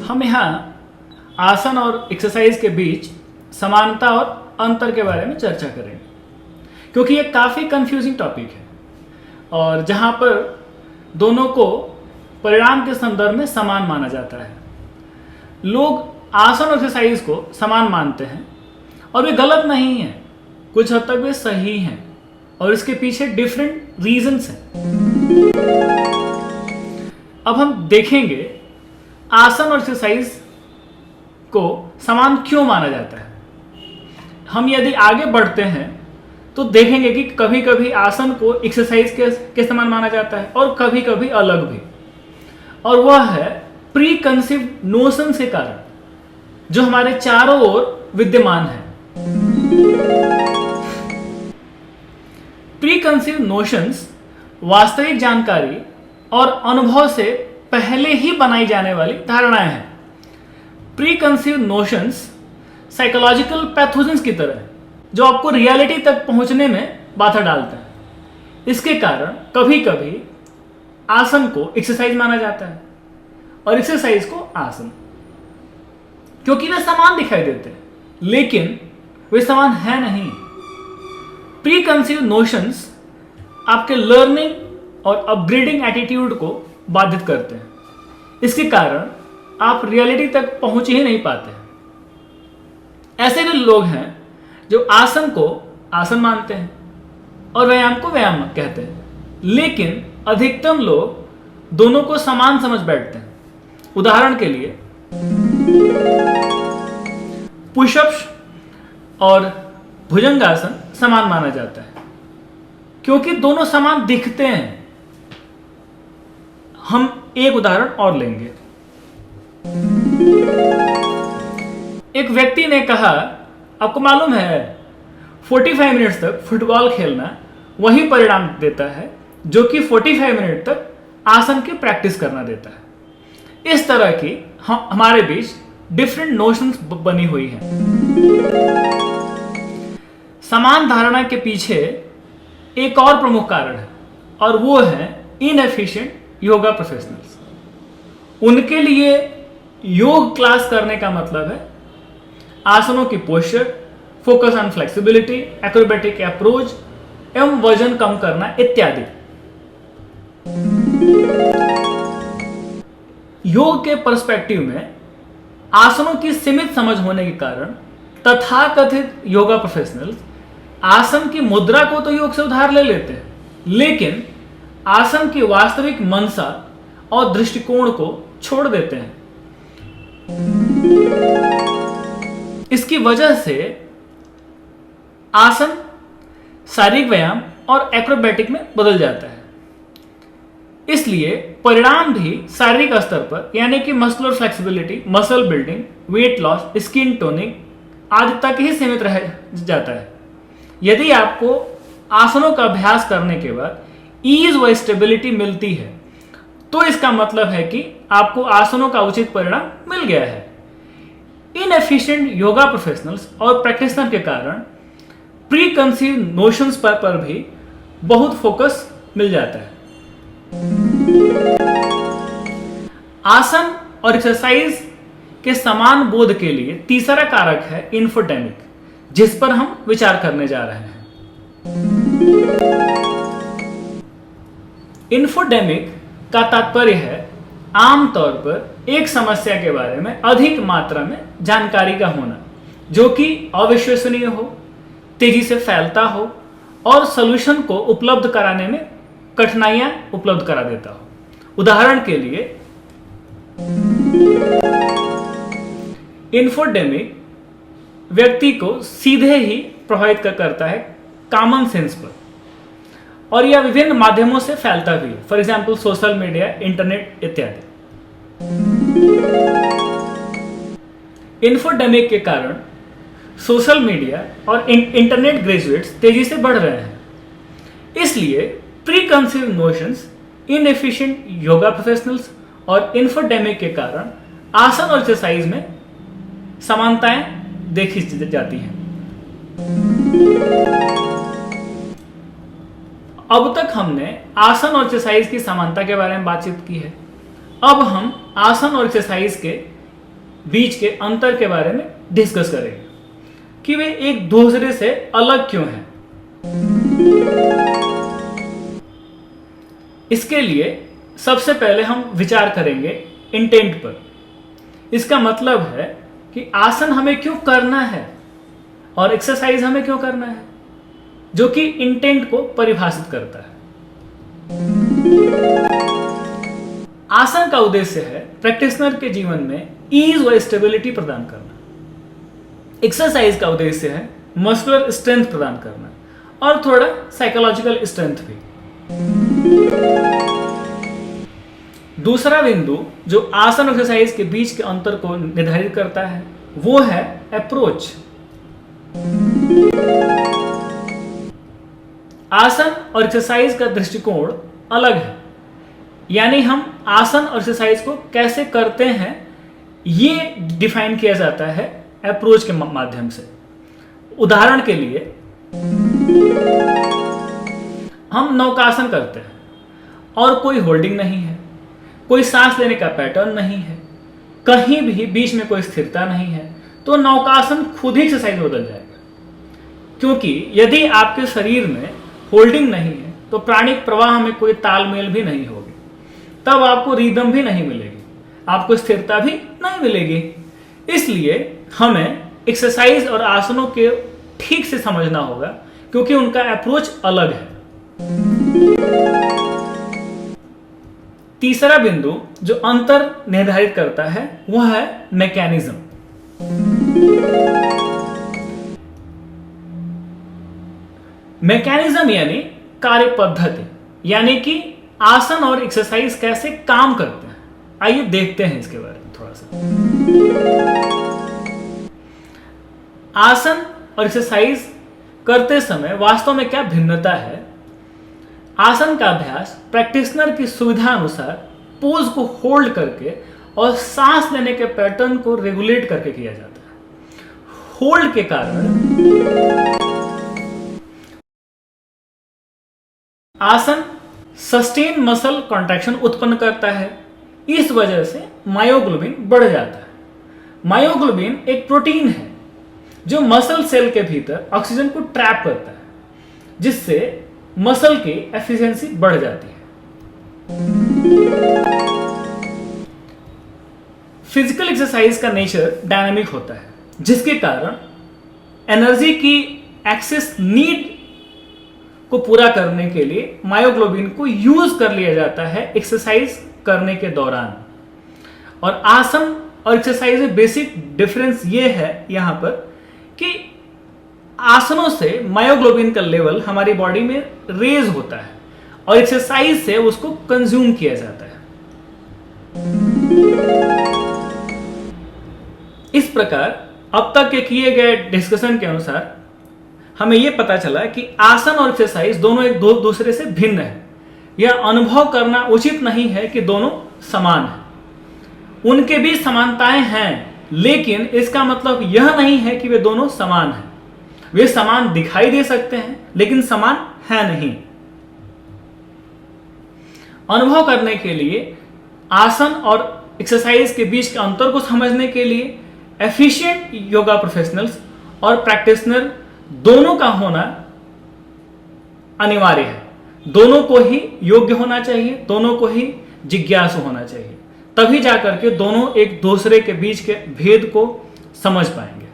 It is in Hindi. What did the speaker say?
हम यहाँ आसन और एक्सरसाइज के बीच समानता और अंतर के बारे में चर्चा करेंगे, क्योंकि ये काफ़ी कंफ्यूजिंग टॉपिक है और जहाँ पर दोनों को परिणाम के संदर्भ में समान माना जाता है। लोग आसन और एक्सरसाइज को समान मानते हैं और वे गलत नहीं है, कुछ हद तक वे सही हैं और इसके पीछे डिफरेंट रीजंस हैं। अब हम देखेंगे आसन और एक्सरसाइज को समान क्यों माना जाता है। हम यदि आगे बढ़ते हैं तो देखेंगे कि कभी कभी आसन को एक्सरसाइज के समान माना जाता है और कभी कभी अलग भी, और वह है प्री कंसीव्ड नोशन के कारण जो हमारे चारों ओर विद्यमान है। प्री कंसीव्ड नोशंस वास्तविक जानकारी और अनुभव से पहले ही बनाई जाने वाली धारणाएं हैं। Pre conceived notions psychological pathogens की तरह है जो आपको रियलिटी तक पहुंचने में बाधा डालते हैं। इसके कारण कभी कभी आसन को एक्सरसाइज माना जाता है और एक्सरसाइज को आसन, क्योंकि वे समान दिखाई देते हैं, लेकिन वे समान है नहीं। प्री कंसीव्ड नोशंस आपके लर्निंग और अपग्रेडिंग एटीट्यूड को बाधित करते हैं। इसके कारण आप रियलिटी तक पहुंच ही नहीं पाते। ऐसे भी लोग हैं जो आसन को आसन मानते हैं और व्यायाम को व्यायाम कहते हैं, लेकिन अधिकतम लोग दोनों को समान समझ बैठते हैं। उदाहरण के लिए पुशअप्स और भुजंगासन समान माना जाता है क्योंकि दोनों समान दिखते हैं। हम एक उदाहरण और लेंगे। एक व्यक्ति ने कहा, आपको मालूम है 45 मिनट तक फुटबॉल खेलना वही परिणाम देता है जो कि 45 मिनट तक आसन की प्रैक्टिस करना देता है। इस तरह की हमारे बीच डिफरेंट नोशंस बनी हुई हैं। समान धारणा के पीछे एक और प्रमुख कारण है और वो है इनएफिशिएंट योगा प्रोफेशनल्स। उनके लिए योग क्लास करने का मतलब है आसनों की posture, focus on flexibility, acrobatic approach एवं वजन कम करना इत्यादि। योग के पर्सपेक्टिव में आसनों की सीमित समझ होने के कारण तथाकथित योगा प्रोफेशनल्स आसन की मुद्रा को तो योग से उधार ले लेते हैं, लेकिन आसन की वास्तविक मंशा और दृष्टिकोण को छोड़ देते हैं। इसकी वजह से आसन शारीरिक व्यायाम और एक्रोबैटिक में बदल जाता है। इसलिए परिणाम भी शारीरिक स्तर पर, यानी कि muscular flexibility, muscle building, weight loss, skin toning आदि तक ही सीमित रह जाता है। यदि आपको आसनों का अभ्यास करने के बाद ईज व स्टेबिलिटी मिलती है तो इसका मतलब है कि आपको आसनों का उचित परिणाम मिल गया है। इनएफिशिएंट योगा प्रोफेशनल्स और प्रैक्टिशनर के कारण प्री कंसीव्ड नोशंस पर भी बहुत फोकस मिल जाता है। आसन और एक्सरसाइज के समान बोध के लिए तीसरा कारक है इन्फोडेमिक, जिस पर हम विचार करने जा रहे हैं। इन्फोडेमिक का तात्पर्य है आमतौर पर एक समस्या के बारे में अधिक मात्रा में जानकारी का होना जो कि अविश्वसनीय हो, तेजी से फैलता हो और सॉल्यूशन को उपलब्ध कराने में कठिनाइयां उपलब्ध करा देता हो। उदाहरण के लिए इन्फोडेमिक व्यक्ति को सीधे ही प्रभावित करता है कॉमन सेंस पर, और यह विभिन्न माध्यमों से फैलता भी है, for example social media, internet इत्यादि। इन्फोडेमिक के कारण सोशल मीडिया और इंटरनेट ग्रेजुएट्स तेजी से बढ़ रहे हैं। इसलिए pre conceived notions, inefficient yoga professionals और इन्फोडेमिक के कारण आसन और एक्सरसाइज में समानताएं देखी जाती हैं। अब तक हमने आसन और एक्सरसाइज की समानता के बारे में बातचीत की है। अब हम आसन और एक्सरसाइज के बीच के अंतर के बारे में डिस्कस करेंगे कि वे एक दूसरे से अलग क्यों हैं। इसके लिए सबसे पहले हम विचार करेंगे इंटेंट पर। इसका मतलब है कि आसन हमें क्यों करना है और एक्सरसाइज हमें क्यों करना है, जो कि इंटेंट को परिभाषित करता है। आसन का उद्देश्य है प्रैक्टिशनर के जीवन में ईज व स्टेबिलिटी प्रदान करना। एक्सरसाइज का उद्देश्य है मस्कुलर स्ट्रेंथ प्रदान करना और थोड़ा साइकोलॉजिकल स्ट्रेंथ भी। दूसरा बिंदु जो आसन और एक्सरसाइज के बीच के अंतर को निर्धारित करता है वो है अप्रोच। आसन और एक्सरसाइज का दृष्टिकोण अलग है, यानी हम आसन और एक्सरसाइज को कैसे करते हैं ये डिफाइन किया जाता है अप्रोच के माध्यम से। उदाहरण के लिए हम नौकासन करते हैं और कोई होल्डिंग नहीं है, कोई सांस लेने का पैटर्न नहीं है, कहीं भी बीच में कोई स्थिरता नहीं है, तो नौकासन खुद ही एक्सरसाइज बदल जाएगा। क्योंकि यदि आपके शरीर में होल्डिंग नहीं है तो प्राणिक प्रवाह में कोई तालमेल भी नहीं होगी, तब आपको रिदम भी नहीं मिलेगी, आपको स्थिरता भी नहीं मिलेगी। इसलिए हमें एक्सरसाइज और आसनों के ठीक से समझना होगा क्योंकि उनका अप्रोच अलग है। तीसरा बिंदु जो अंतर निर्धारित करता है वह है मैकेनिज्म। मैकेनिज्म यानी कार्य पद्धति, यानी कि आसन और एक्सरसाइज कैसे काम करते हैं। आइए देखते हैं इसके बारे में थोड़ा सा। आसन और एक्सरसाइज करते समय वास्तव में क्या भिन्नता है। आसन का अभ्यास प्रैक्टिशनर की सुविधा अनुसार पोज को होल्ड करके और सांस लेने के पैटर्न को रेगुलेट करके किया जाता है। होल्ड के कारण आसन सस्टेन मसल कॉन्ट्रैक्शन उत्पन्न करता है, इस वजह से मायोग्लोबिन बढ़ जाता है। मायोग्लोबिन एक प्रोटीन है जो मसल सेल के भीतर ऑक्सीजन को ट्रैप करता है, जिससे मसल की एफिशिएंसी बढ़ जाती है। फिजिकल एक्सरसाइज का नेचर डायनामिक होता है, जिसके कारण एनर्जी की एक्सेस नीड को पूरा करने के लिए मायोग्लोबिन को यूज कर लिया जाता है एक्सरसाइज करने के दौरान। और आसन और एक्सरसाइज में बेसिक डिफरेंस ये है यहां पर कि आसनों से मायोग्लोबिन का लेवल हमारी बॉडी में रेज होता है और एक्सरसाइज से उसको कंज्यूम किया जाता है। इस प्रकार अब तक के किए गए डिस्कशन के अनुसार हमें यह पता चला कि आसन और एक्सरसाइज दोनों एक दूसरे से भिन्न है। यह अनुभव करना उचित नहीं है कि दोनों समान हैं। उनके बीच समानताएं हैं, लेकिन इसका मतलब यह नहीं है कि वे दोनों समान हैं। वे समान दिखाई दे सकते हैं लेकिन समान है नहीं। अनुभव करने के लिए आसन और एक्सरसाइज के बीच के अंतर को समझने के लिए एफिशिएंट योगा प्रोफेशनल्स और प्रैक्टिशनर दोनों का होना अनिवार्य है। दोनों को ही योग्य होना चाहिए, दोनों को ही जिज्ञासु होना चाहिए, तभी जाकर के दोनों एक दूसरे के बीच के भेद को समझ पाएंगे।